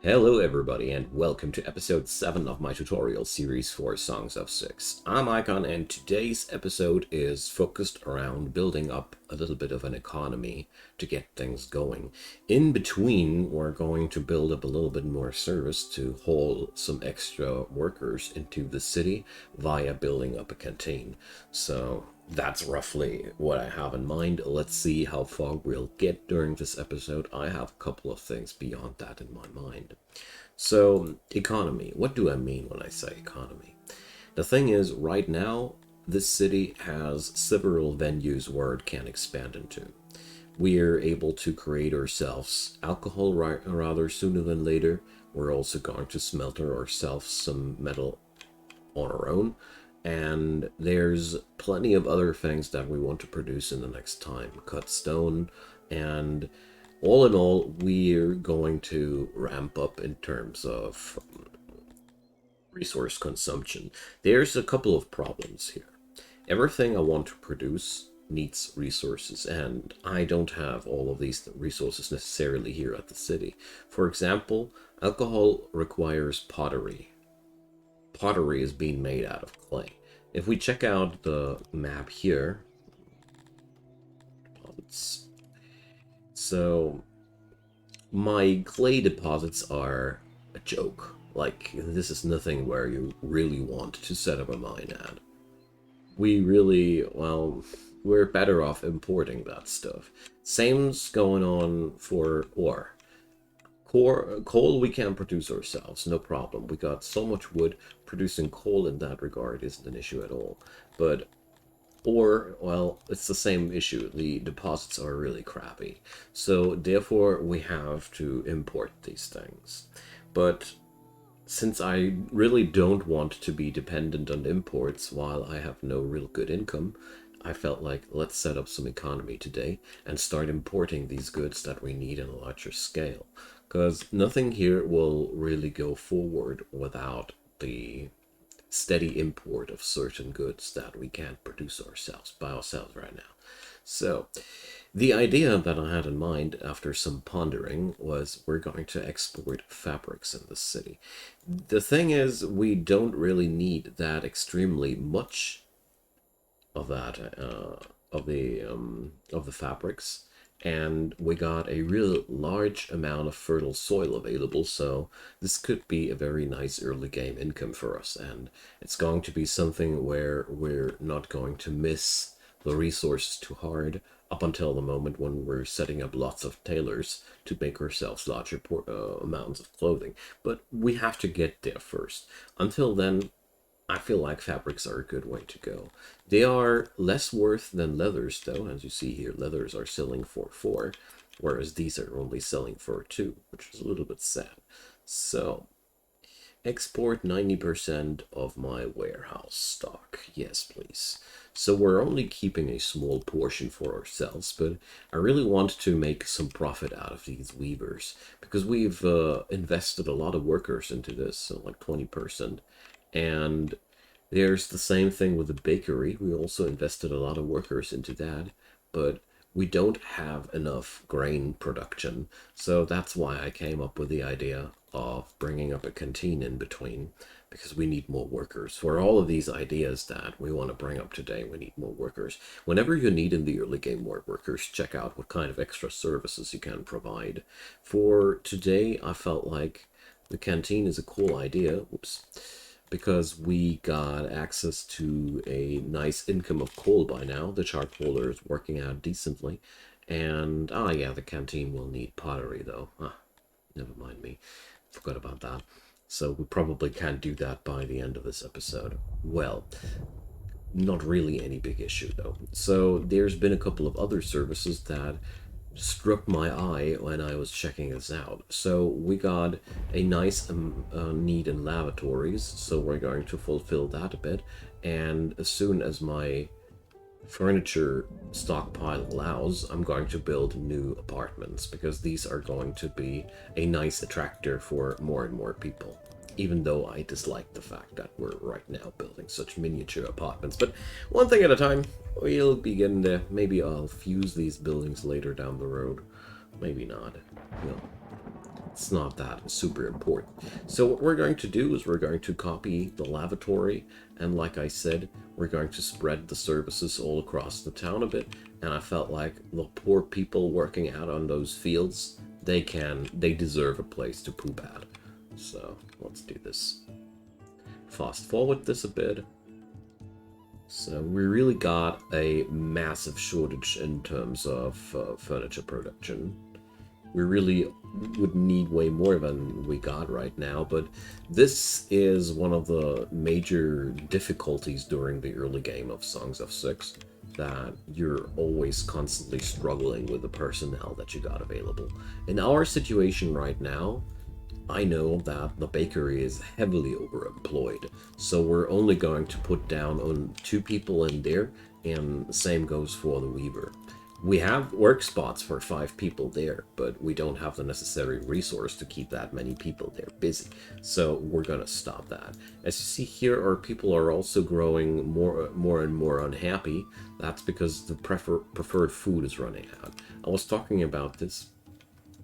Hello everybody and welcome to episode 7 of my tutorial series for Songs of Syx. I'm Icon and today's episode is focused around building up a little bit of an economy to get things going. In between, we're going to build up a little bit more service to haul some extra workers into the city via building up a canteen. So that's roughly what I have in mind. Let's see how far we'll get during this episode. I have a couple of things beyond that in my mind. So, economy. What do I mean when I say economy? The thing is, right now, this city has several venues where it can expand into. We're able to create ourselves alcohol rather sooner than later. We're also going to smelter ourselves some metal on our own. And there's plenty of other things that we want to produce in the next time. Cut stone, and all in all, we're going to ramp up in terms of resource consumption. There's a couple of problems here. Everything I want to produce needs resources, and I don't have all of these resources necessarily here at the city. For example, alcohol requires pottery. Pottery is being made out of clay. If we check out the map here, so my clay deposits are a joke. Like, this is nothing where you really want to set up a mine at. We really, well, we're better off importing that stuff. Same's going on for ore. Coal we can produce ourselves, no problem. We got so much wood. Producing coal in that regard isn't an issue at all. But ore, well, it's the same issue. The deposits are really crappy. So therefore we have to import these things. But since I really don't want to be dependent on imports while I have no real good income, I felt like let's set up some economy today and start importing these goods that we need on a larger scale. Because nothing here will really go forward without the steady import of certain goods that we can't produce ourselves by ourselves right now. So the idea that I had in mind after some pondering was we're going to export fabrics in the city. The thing is, we don't really need that extremely much of that of the fabrics, and we got a real large amount of fertile soil available, so this could be a very nice early game income for us, and it's going to be something where we're not going to miss the resources too hard up until the moment when we're setting up lots of tailors to make ourselves larger amounts of clothing. But we have to get there first. Until then, I feel like fabrics are a good way to go. They are less worth than leathers, though. As you see here, leathers are selling for 4, whereas these are only selling for 2, which is a little bit sad. So, export 90% of my warehouse stock. Yes, please. So we're only keeping a small portion for ourselves, but I really want to make some profit out of these weavers, because we've invested a lot of workers into this, so like 20%. And there's the same thing with the bakery. We also invested a lot of workers into that, but we don't have enough grain production. So that's why I came up with the idea of bringing up a canteen in between, because we need more workers. For all of these ideas that we want to bring up today, we need more workers. Whenever you need in the early game more workers, check out what kind of extra services you can provide. For today, I felt like the canteen is a cool idea. Oops. Because we got access to a nice income of coal by now. The charcoaler is working out decently. And, yeah, the canteen will need pottery, though. Never mind me. Forgot about that. So we probably can't do that by the end of this episode. Well, not really any big issue, though. So there's been a couple of other services that struck my eye when I was checking this out. So we got a nice need in lavatories, so we're going to fulfill that a bit. And as soon as my furniture stockpile allows, I'm going to build new apartments, because these are going to be a nice attractor for more and more people. Even though I dislike the fact that we're right now building such miniature apartments. But one thing at a time, we'll be getting there. Maybe I'll fuse these buildings later down the road. Maybe not. Well, It's not that super important. So what we're going to do is we're going to copy the lavatory, and like I said, we're going to spread the services all across the town a bit. And I felt like the poor people working out on those fields, they deserve a place to poop at. So let's do this. Fast forward this a bit. So we really got a massive shortage in terms of furniture production. We really would need way more than we got right now, but this is one of the major difficulties during the early game of Songs of Syx, that you're always constantly struggling with the personnel that you got available. In our situation right now, I know that the bakery is heavily overemployed, so we're only going to put down on 2 people in there, and the same goes for the weaver. We have work spots for 5 people there, but we don't have the necessary resource to keep that many people there busy, so we're gonna stop that. As you see here, our people are also growing more and more unhappy. That's because the preferred food is running out. I was talking about this.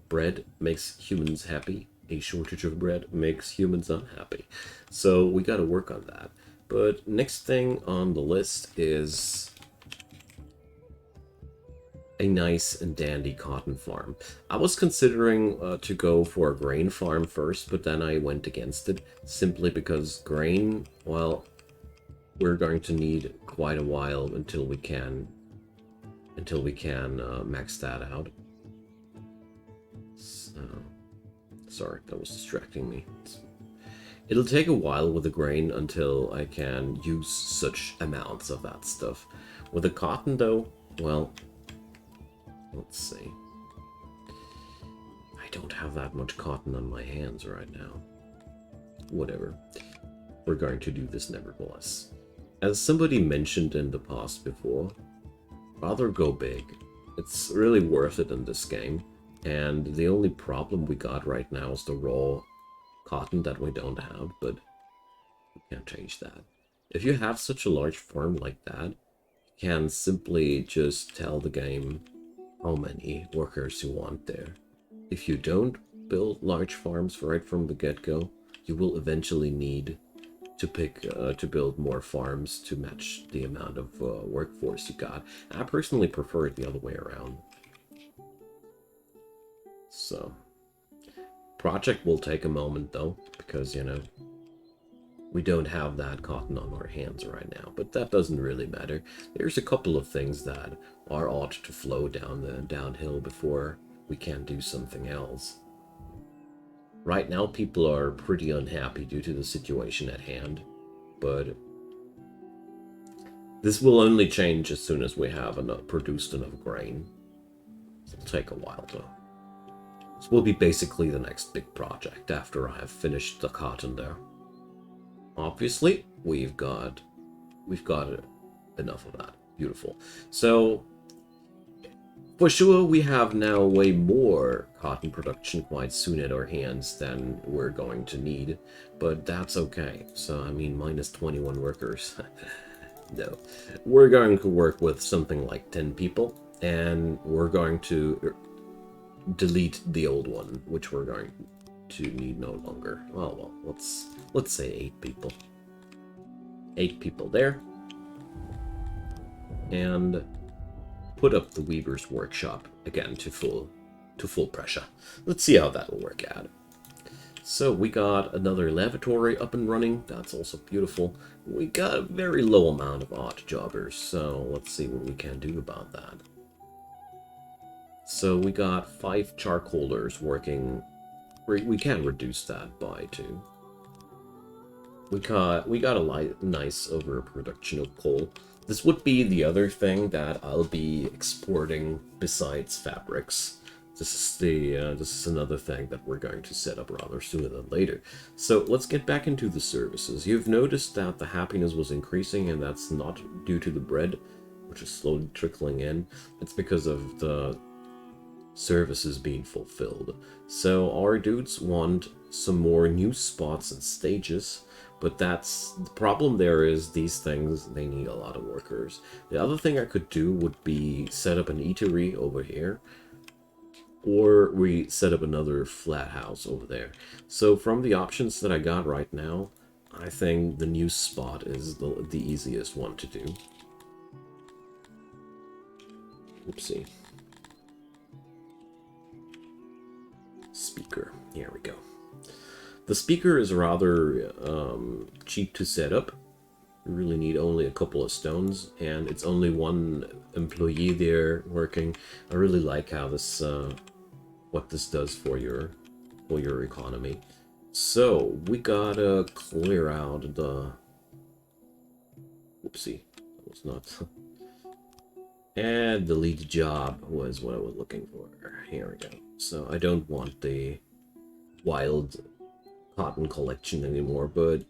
Bread makes humans happy. A shortage of bread makes humans unhappy. So we got to work on that. But next thing on the list is a nice and dandy cotton farm. I was considering to go for a grain farm first, but then I went against it simply because grain, well, we're going to need quite a while until we can max that out. So, sorry, that was distracting me. It'll take a while with the grain until I can use such amounts of that stuff. With the cotton, though, well, let's see. I don't have that much cotton on my hands right now. Whatever. We're going to do this nevertheless. As somebody mentioned in the past before, rather go big. It's really worth it in this game. And the only problem we got right now is the raw cotton that we don't have, but we can't change that. If you have such a large farm like that, you can simply just tell the game how many workers you want there. If you don't build large farms right from the get-go, you will eventually need to build more farms to match the amount of workforce you got. I personally prefer it the other way around. So, project will take a moment though, because, you know, we don't have that cotton on our hands right now, but that doesn't really matter. There's a couple of things that are ought to flow down the downhill before we can do something else. Right now, people are pretty unhappy due to the situation at hand, but this will only change as soon as we have produced enough grain. It'll take a while though. This will be basically the next big project after I have finished the cotton there. Obviously, we've got enough of that. Beautiful. So, for sure, we have now way more cotton production quite soon at our hands than we're going to need, but that's okay. So, I mean, minus 21 workers. No. We're going to work with something like 10 people, and we're going to delete the old one, which we're going to need no longer. Oh, well, let's say 8 people. 8 people there. And put up the Weaver's Workshop again to full pressure. Let's see how that will work out. So we got another lavatory up and running. That's also beautiful. We got a very low amount of odd jobbers, so let's see what we can do about that. So we got 5 charcoalers working. We can reduce that by 2. We got a nice overproduction of coal. This would be the other thing that I'll be exporting besides fabrics. This is another thing that we're going to set up rather sooner than later. So let's get back into the services. You've noticed that the happiness was increasing, and that's not due to the bread, which is slowly trickling in. It's because of the services being fulfilled. So our dudes want some more new spots and stages, but that's the problem. There is these things, they need a lot of workers. The other thing I could do would be set up an eatery over here, or we set up another flat house over there. So from the options that I got right now, I think the new spot is the easiest one to do. Oopsie. Speaker. Here we go. The speaker is rather cheap to set up. You really need only a couple of stones, and it's only one employee there working. I really like how this, what this does for your economy. So we gotta clear out the. Whoopsie, that was not. And delete job was what I was looking for. Here we go. So I don't want the wild cotton collection anymore, but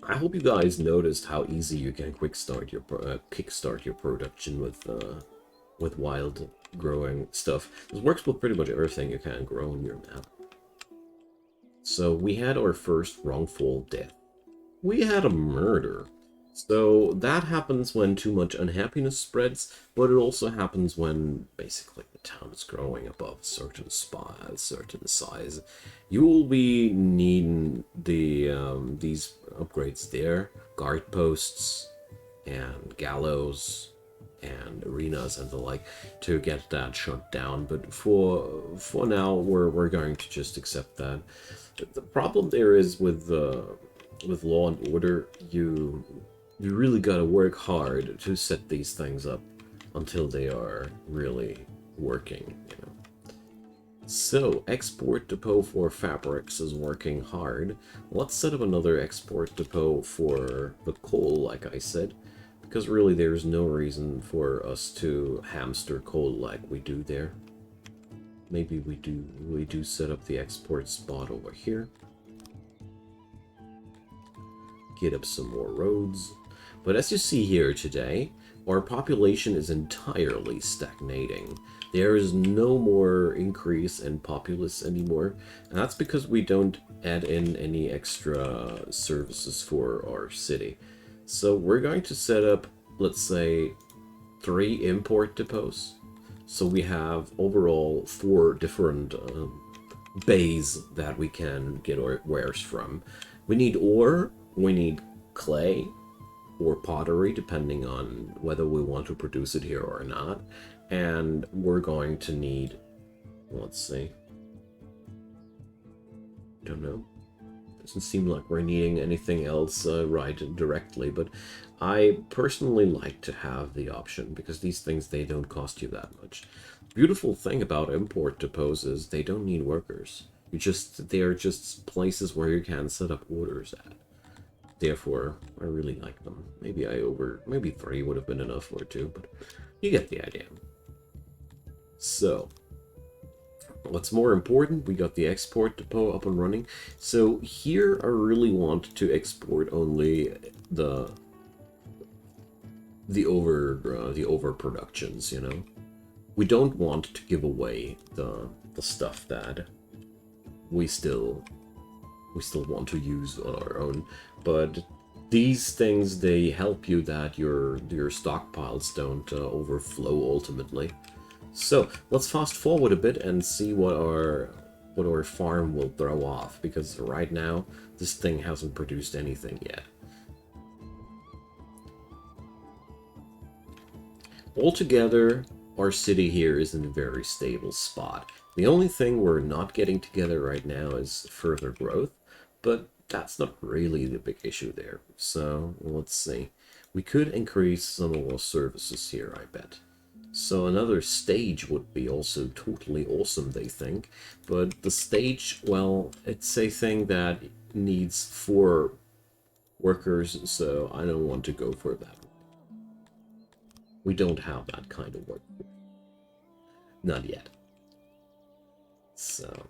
I hope you guys noticed how easy you can kickstart your production with wild growing stuff. This works with pretty much everything you can grow on your map. So we had our first wrongful death. We had a murder. So that happens when too much unhappiness spreads, but it also happens when basically the town is growing above a certain spot, a certain size. You will be needing these upgrades there, guard posts and gallows and arenas and the like to get that shut down. But for now, we're going to just accept that. The problem there is with law and order, you really gotta work hard to set these things up until they are really working, you know. So, export depot for fabrics is working hard. Let's set up another export depot for the coal, like I said, because really there's no reason for us to hamster coal like we do there. Maybe we do set up the export spot over here. Get up some more roads. But as you see here today, our population is entirely stagnating. There is no more increase in populace anymore, and that's because we don't add in any extra services for our city. So we're going to set up, let's say, 3 import depots. So we have overall 4 different bays that we can get our wares from. We need ore, we need clay, or pottery, depending on whether we want to produce it here or not. And we're going to need, let's see, don't know. Doesn't seem like we're needing anything else right directly, but I personally like to have the option because these things, they don't cost you that much. Beautiful thing about import depots is they don't need workers. They're just places where you can set up orders at. Therefore, I really like them. Maybe 3 would have been enough, or 2, but you get the idea. So, what's more important, we got the export depot up and running. So here I really want to export only the overproductions, you know. We don't want to give away the stuff that we still want to use on our own, but these things, they help you that your stockpiles don't overflow ultimately. So let's fast forward a bit and see what our farm will throw off, because right now this thing hasn't produced anything yet. Altogether, our city here is in a very stable spot. The only thing we're not getting together right now is further growth, but that's not really the big issue there. So let's see. We could increase some of our services here, I bet. So another stage would be also totally awesome, they think. But the stage, well, it's a thing that needs 4 workers, so I don't want to go for that. We don't have that kind of work. Not yet. So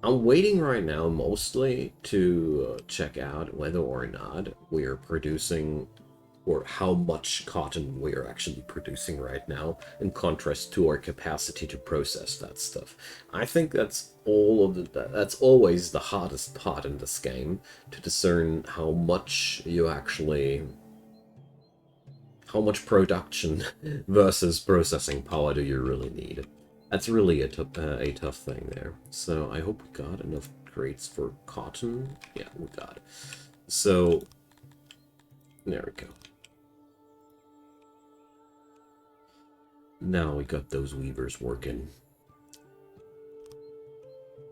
I'm waiting right now mostly to check out whether or not we're producing, or how much cotton we're actually producing right now in contrast to our capacity to process that stuff. I think that's always the hottest part in this game, to discern how how much production versus processing power do you really need? That's really a tough thing there. So I hope we got enough crates for cotton. Yeah, we got it. So there we go. Now we got those weavers working.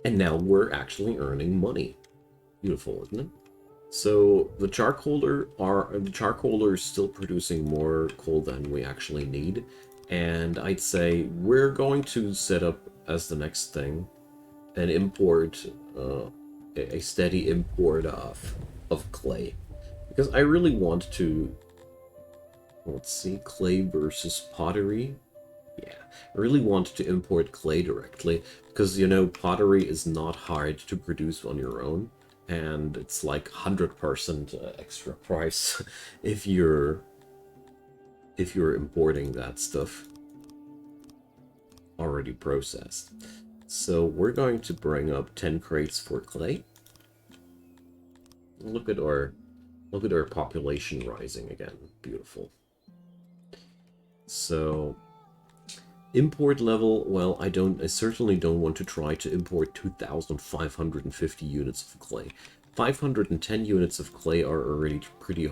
And now we're actually earning money. Beautiful, isn't it? So the charcoaler is still producing more coal than we actually need, and I'd say we're going to set up as the next thing an import, a steady import of clay, because I really want to. Let's see, clay versus pottery. Yeah, I really want to import clay directly because, you know, pottery is not hard to produce on your own, and it's like 100% extra price if you're importing that stuff already processed. So we're going to bring up 10 crates for clay. Look at our population rising again. Beautiful. So import level, well, I certainly don't want to try to import 2,550 units of clay. 510 units of clay are already pretty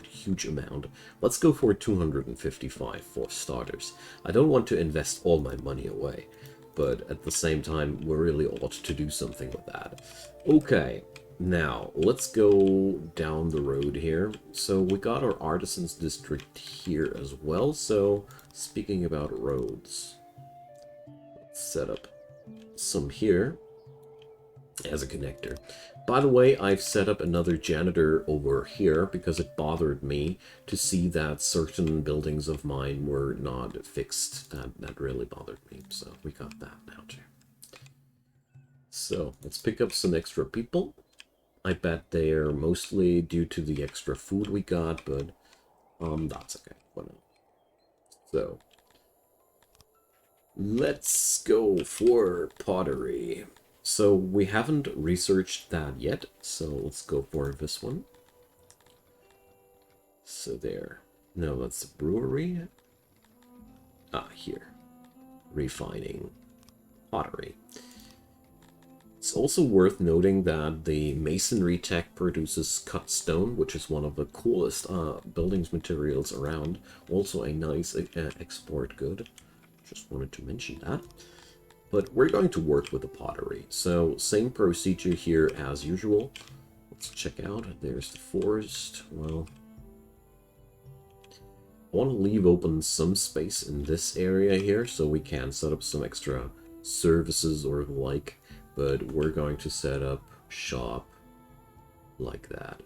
huge amount. Let's go for 255 for starters. I don't want to invest all my money away, but at the same time, we really ought to do something with that. Okay, now let's go down the road here. So we got our artisans district here as well. So speaking about roads, let's set up some here as a connector. By the way, I've set up another janitor over here because it bothered me to see that certain buildings of mine were not fixed. That really bothered me, so we got that now too. So let's pick up some extra people. I bet they're mostly due to the extra food we got, but that's okay. Whatever. So let's go for pottery. So we haven't researched that yet, so let's go for this one. So there. No, that's the brewery. Here. Refining pottery. It's also worth noting that the masonry tech produces cut stone, which is one of the coolest buildings materials around. Also a nice export good. Just wanted to mention that. But we're going to work with the pottery. So same procedure here as usual. Let's check out. There's the forest. Well, I want to leave open some space in this area here so we can set up some extra services or the like. But we're going to set up shop like that.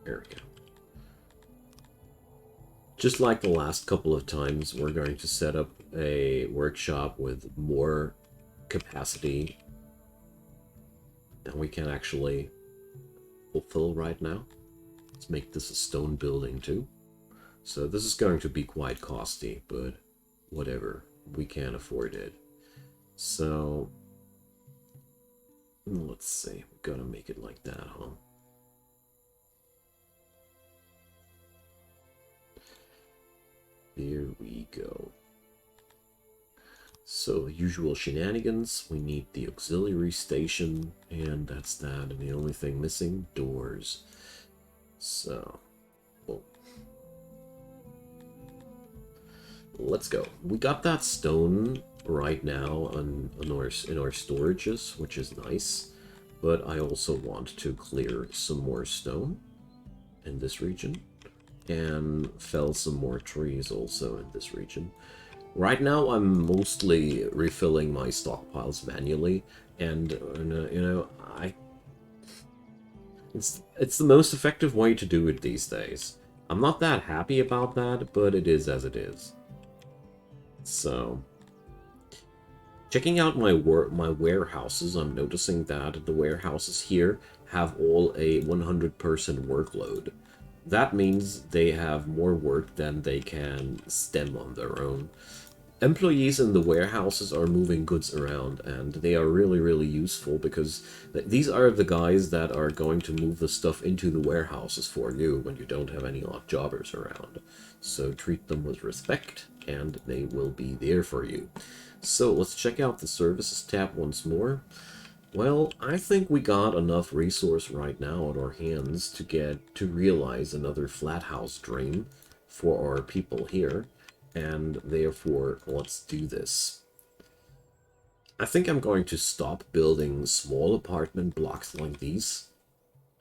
There we go. Just like the last couple of times, we're going to set up a workshop with more capacity than we can actually fulfill right now. Let's make this a stone building too. So this is going to be quite costly, but whatever, we can afford it. So let's see, we gotta make it like that, huh? Here we go. So, usual shenanigans. We need the auxiliary station, and that's that. And the only thing missing, doors. So, well, let's go. We got that stone right now in our storages, which is nice. But I also want to clear some more stone in this region, and fell some more trees also in this region. Right now I'm mostly refilling my stockpiles manually, and you know, it's the most effective way to do it these days. I'm not that happy about that, but it is as it is. So checking out my warehouses, I'm noticing that the warehouses here have all a 100% workload. That means they have more work than they can stem on their own. employees in the warehouses are moving goods around, and they are really, really useful because these are the guys that are going to move the stuff into the warehouses for you when you don't have any odd jobbers around. So treat them with respect, and they will be there for you. So let's check out the services tab once more. Well, I think we got enough resource right now at our hands to realize another flat house dream for our people here, and therefore let's do this. I think I'm going to stop building small apartment blocks like these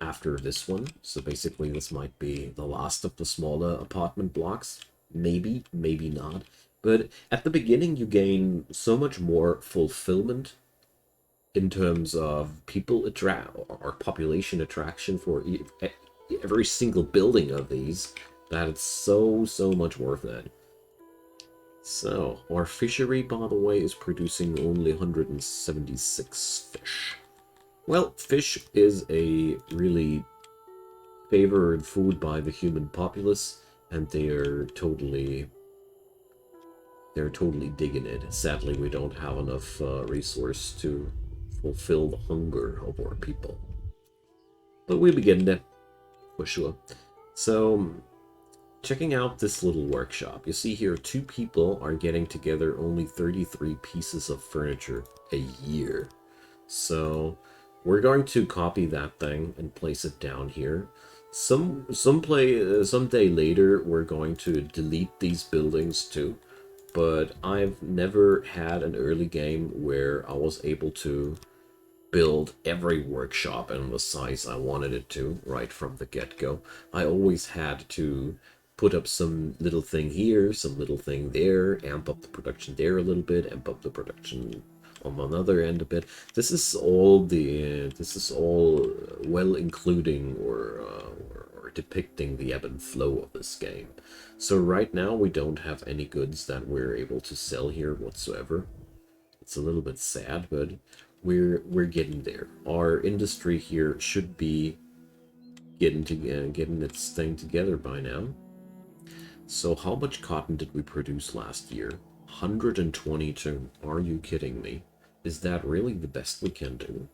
after this one. So basically this might be the last of the smaller apartment blocks. Maybe, maybe not. But at the beginning you gain so much more fulfillment in terms of people attract or population attraction for every single building of these, that it's so much worth it. So our fishery, by the way, is producing only 176 fish. Well, fish is a really favored food by the human populace, and they're totally digging it. Sadly, we don't have enough resource to fulfill the hunger of our people. But we'll be getting there, for sure. So, checking out this little workshop. You see here, 2 people are getting together only 33 pieces of furniture a year. So, we're going to copy that thing and place it down here. Someday later, we're going to delete these buildings too. But I've never had an early game where I was able to build every workshop in the size I wanted it to right from the get-go. I always had to put up some little thing here, some little thing there, amp up the production there a little bit, amp up the production on another end a bit. This is all well including or depicting the ebb and flow of this game. So right now we don't have any goods that we're able to sell here whatsoever. It's a little bit sad, but we're getting there. Our industry here should be getting its thing together by now. So how much cotton did we produce last year? 122. Are you kidding me? Is that really the best we can do?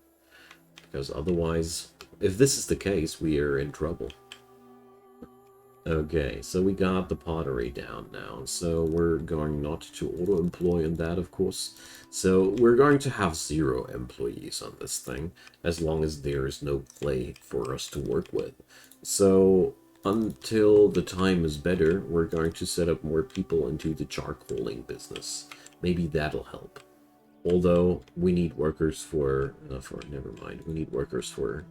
Because otherwise, if this is the case, we are in trouble. Okay, so we got the pottery down now, so we're going not to auto-employ in that, of course. So we're going to have 0 employees on this thing, as long as there is no clay for us to work with. So until the time is better, we're going to set up more people into the charcoaling business. Maybe that'll help. Although we need workers never mind, we need workers for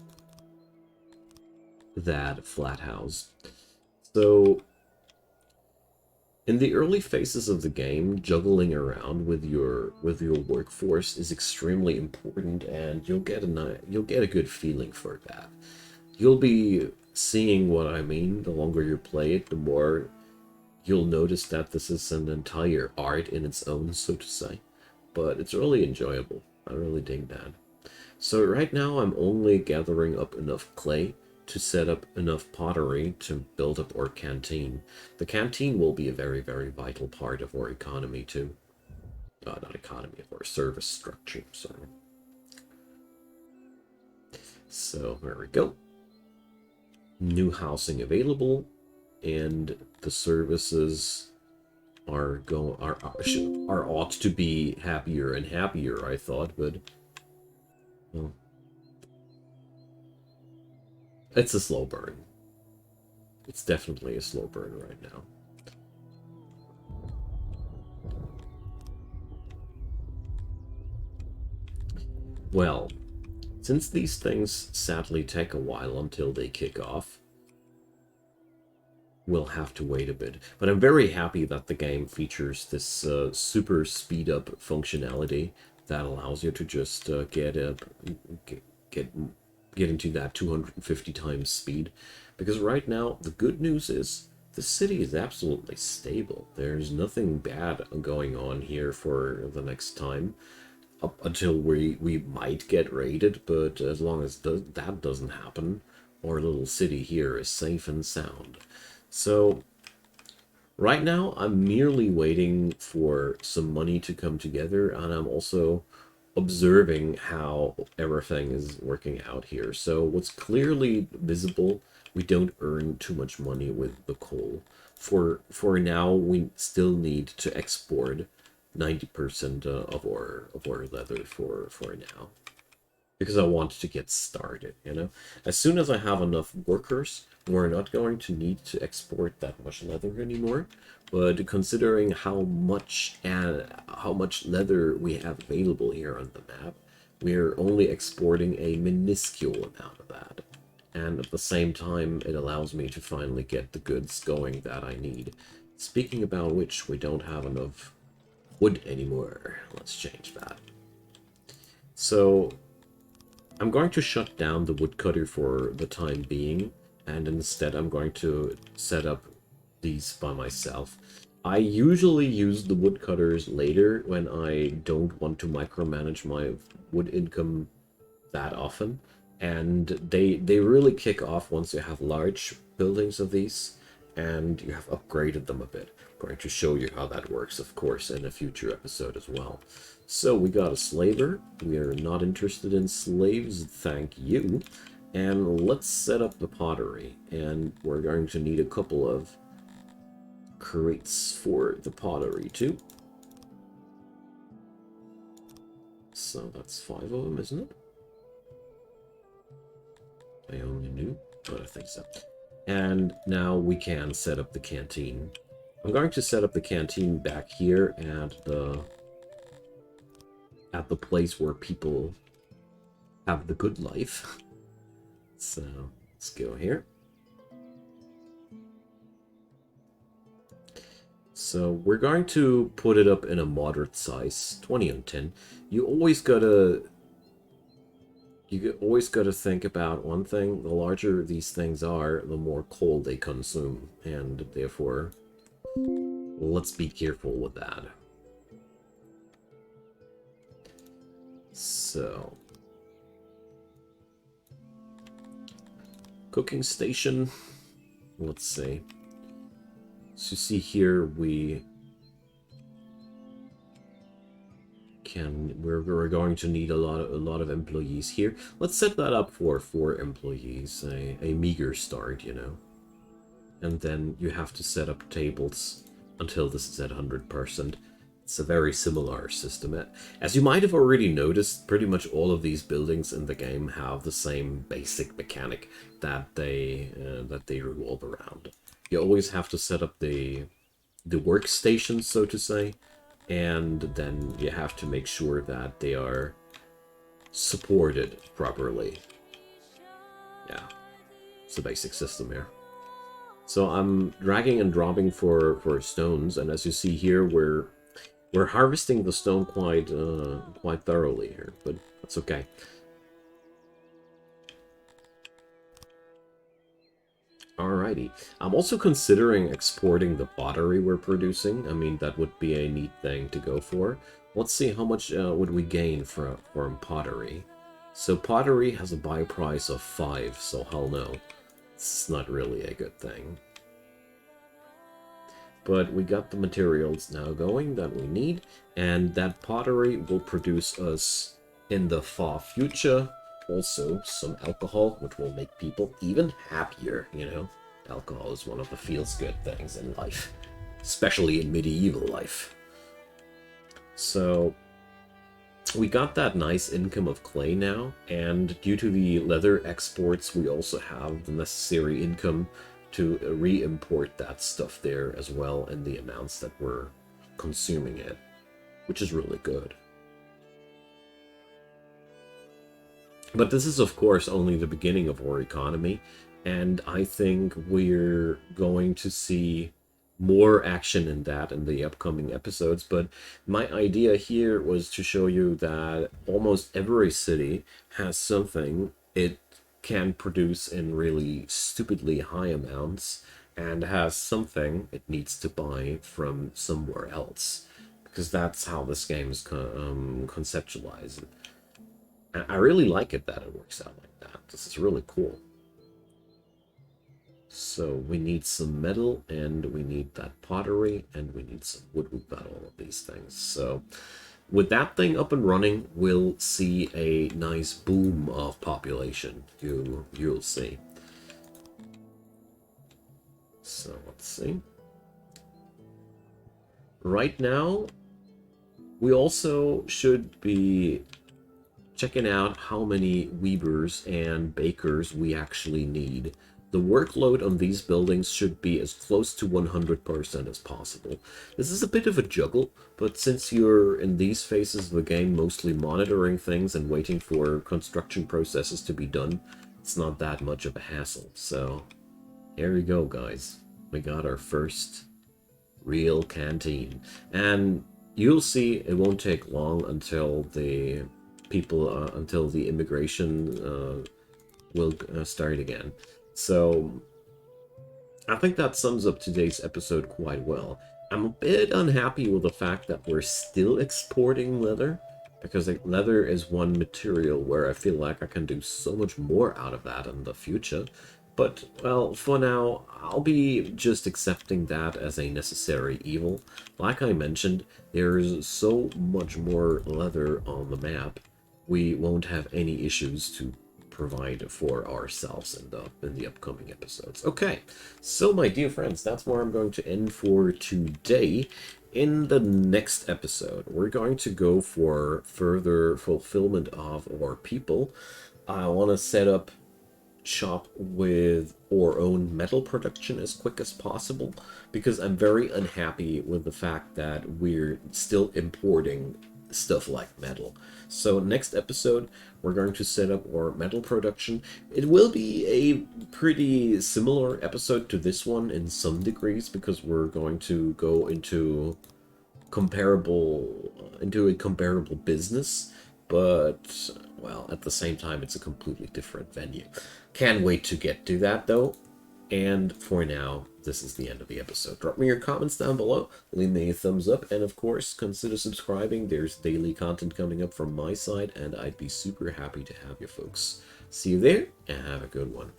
that flat house. So, in the early phases of the game, juggling around with your workforce is extremely important, and you'll get a good feeling for that. You'll be seeing what I mean. The longer you play it, the more you'll notice that this is an entire art in its own, so to say. But it's really enjoyable. I really dig that. So right now, I'm only gathering up enough clay to set up enough pottery to build up our canteen. The canteen will be a very, very vital part of our economy too. Not economy, of our service structure, sorry. So there we go. New housing available, and the services are ought to be happier and happier, I thought, but well, it's a slow burn. It's definitely a slow burn right now. Well, since these things sadly take a while until they kick off, we'll have to wait a bit. But I'm very happy that the game features this super speed up functionality that allows you to just get into that 250 times speed. Because right now, the good news is the city is absolutely stable. There's nothing bad going on here for the next time. Up until we might get raided, but as long as that doesn't happen, our little city here is safe and sound. So Right now, I'm merely waiting for some money to come together, and I'm also observing how everything is working out here. So what's clearly visible, we don't earn too much money with the coal. For now, we still need to export 90% of our leather for now, because I want to get started, you know? As soon as I have enough workers, we're not going to need to export that much leather anymore. But considering how much leather we have available here on the map, we're only exporting a minuscule amount of that. And at the same time, it allows me to finally get the goods going that I need. Speaking about which, we don't have enough wood anymore. Let's change that. So I'm going to shut down the woodcutter for the time being, and instead I'm going to set up these by myself. I usually use the woodcutters later when I don't want to micromanage my wood income that often, and they really kick off once you have large buildings of these and you have upgraded them a bit. I'm going to show you how that works, of course, in a future episode as well. So we got a slaver. We are not interested in slaves, thank you. And let's set up the pottery, and we're going to need a couple of crates for the pottery too. So that's 5 of them, isn't it? I only knew, but I think so. And now we can set up the canteen. I'm going to set up the canteen back here at the place where people have the good life. So let's go here. So we're going to put it up in a moderate size, 20 on 10. You always gotta think about one thing. The larger these things are, the more coal they consume, and therefore let's be careful with that. So, cooking station. Let's see. So see here we're going to need a lot of employees here. Let's set that up for 4 employees, a meager start, you know. And then you have to set up tables until this is at 100%. It's a very similar system. As you might have already noticed, pretty much all of these buildings in the game have the same basic mechanic that they revolve around. You always have to set up the workstations, so to say, and then you have to make sure that they are supported properly. Yeah, it's a basic system here. So I'm dragging and dropping for stones, and as you see here, we're harvesting the stone quite thoroughly here, but that's okay. Alrighty. I'm also considering exporting the pottery we're producing. I mean, that would be a neat thing to go for. Let's see how much would we gain from pottery. So pottery has a buy price of 5, so hell no. It's not really a good thing. But we got the materials now going that we need, and that pottery will produce us in the far future also some alcohol, which will make people even happier, you know. Alcohol is one of the feels-good things in life, especially in medieval life. So we got that nice income of clay now, and due to the leather exports, we also have the necessary income to re-import that stuff there as well in the amounts that we're consuming it, which is really good. But this is, of course, only the beginning of our economy, and I think we're going to see more action in that in the upcoming episodes. But my idea here was to show you that almost every city has something it can produce in really stupidly high amounts and has something it needs to buy from somewhere else, because that's how this game is conceptualized. And I really like it that it works out like that. This is really cool. So we need some metal, and we need that pottery, and we need some wood. We've got all of these things. So with that thing up and running, we'll see a nice boom of population. You'll see. So let's see. Right now, we also should be checking out how many weavers and bakers we actually need. The workload on these buildings should be as close to 100% as possible. This is a bit of a juggle, but since you're in these phases of the game mostly monitoring things and waiting for construction processes to be done, it's not that much of a hassle. So, here we go, guys. We got our first real canteen. And you'll see it won't take long until the until the immigration will start again. So I think that sums up today's episode quite well. I'm a bit unhappy with the fact that we're still exporting leather, because like, leather is one material where I feel like I can do so much more out of that in the future. But, well, for now, I'll be just accepting that as a necessary evil. Like I mentioned, there's so much more leather on the map, we won't have any issues to provide for ourselves in the upcoming episodes. Okay, so my dear friends, that's where I'm going to end for today. In the next episode, we're going to go for further fulfillment of our people. I want to set up shop with our own metal production as quick as possible, because I'm very unhappy with the fact that we're still importing stuff like metal. So next episode, we're going to set up our metal production. It will be a pretty similar episode to this one in some degrees, because we're going to go into a comparable business, but well, at the same time, it's a completely different venue. Can't wait to get to that, though. And for now, this is the end of the episode. Drop me your comments down below, leave me a thumbs up, and of course, consider subscribing. There's daily content coming up from my side, and I'd be super happy to have you folks. See you there, and have a good one.